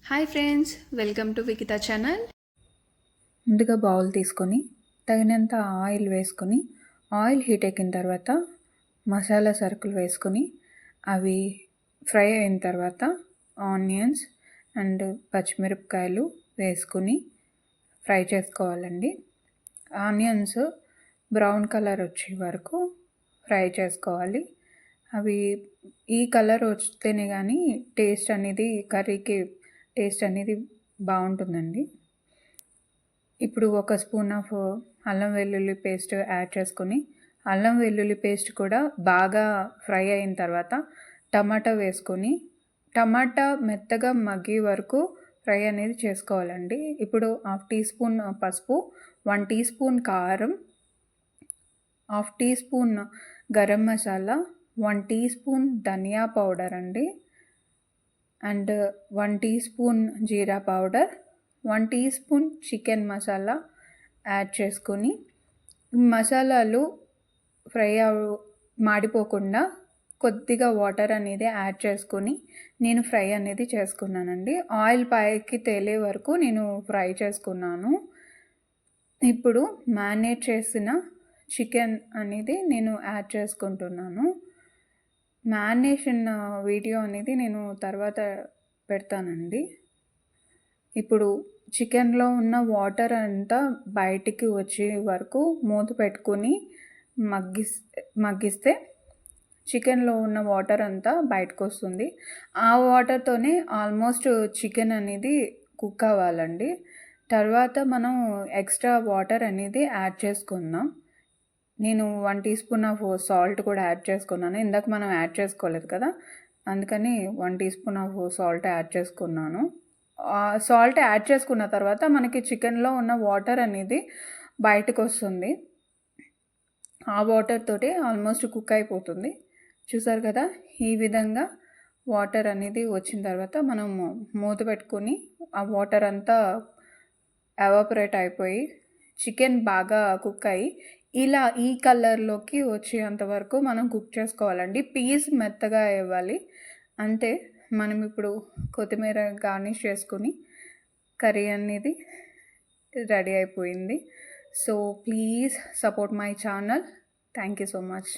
Hi friends, welcome to Vikitha channel. ముందుగా bowl తీసుకొని తగినంత ఆయిల్ వేసుకొని ఆయిల్ హీట్ ఎక్కిన తర్వాత మసాలా సరుకులు వేసుకొని అవి ఫ్రై అయిన తర్వాత ఆనియన్స్ అండ్ పచ్చిమిరపకాయలు వేసుకొని ఫ్రై చేసుకోవాలండి. ఆనియన్స్ బ్రౌన్ కలర్ వచ్చే వరకు ఫ్రై చేసుకోవాలి. అవి ఈ కలర్ వస్తేనే కానీ కర్రీకి టేస్ట్ అనేది బాగుంటుందండి. ఇప్పుడు ఒక స్పూన్ ఆఫ్ అల్లం వెల్లుల్లి పేస్ట్ యాడ్ చేసుకొని అల్లం వెల్లుల్లి పేస్ట్ కూడా బాగా ఫ్రై అయిన తర్వాత టమాటా వేసుకొని టమాటా మెత్తగా మగ్గే వరకు ఫ్రై అనేది చేసుకోవాలండి. ఇప్పుడు 1/2 టీ స్పూన్ పసుపు, 1 టీ స్పూన్ కారం, 1/2 teaspoon garam masala, 1 teaspoon ధనియా పౌడర్ అండి, అండ్ 1 టీ స్పూన్ జీరా powder, 1 teaspoon chicken masala add చేసుకొని మసాలాలు మాడిపోకుండా కొద్దిగా వాటర్ అనేది యాడ్ చేసుకొని నేను ఫ్రై అనేది చేసుకున్నానండి. ఆయిల్ పైకి తేలే వరకు నేను ఫ్రై చేసుకున్నాను. ఇప్పుడు మ్యారినేట్ చేసిన చికెన్ అనేది నేను యాడ్ చేసుకుంటున్నాను. మ్యారినేషన్ వీడియో అనేది నేను తర్వాత పెడతానండి. ఇప్పుడు చికెన్లో ఉన్న వాటర్ అంతా బయటికి వచ్చే వరకు మూత పెట్టుకొని మగ్గిస్తే చికెన్లో ఉన్న వాటర్ అంతా బయటకు వస్తుంది. ఆ వాటర్తోనే ఆల్మోస్ట్ చికెన్ అనేది కుక్ అవ్వాలండి. తర్వాత మనం ఎక్స్ట్రా వాటర్ అనేది యాడ్ చేసుకుందాం. నేను 1 టీ స్పూన్ ఆఫ్ సాల్ట్ కూడా యాడ్ చేసుకున్నాను. ఇందాక మనం యాడ్ చేసుకోలేదు కదా, అందుకని 1 teaspoon of salt add చేసుకున్నాను. సాల్ట్ యాడ్ చేసుకున్న తర్వాత మనకి చికెన్లో ఉన్న వాటర్ అనేది బయటకు వస్తుంది. ఆ వాటర్ తోటి ఆల్మోస్ట్ కుక్ అయిపోతుంది. చూసారు కదా, ఈ విధంగా వాటర్ అనేది వచ్చిన తర్వాత మనం మూత పెట్టుకొని ఆ వాటర్ అంతా ఎవాపరేట్ అయిపోయి చికెన్ బాగా కుక్ అయ్యి ఇలా ఈ కలర్లోకి వచ్చేంత వరకు మనం కుక్ చేసుకోవాలండి. పీస్ మెత్తగా ఇవ్వాలి అంతే. మనం ఇప్పుడు కొత్తిమీర గార్నిష్ చేసుకుని కర్రీ అనేది రెడీ అయిపోయింది. So please support my channel. Thank you so much.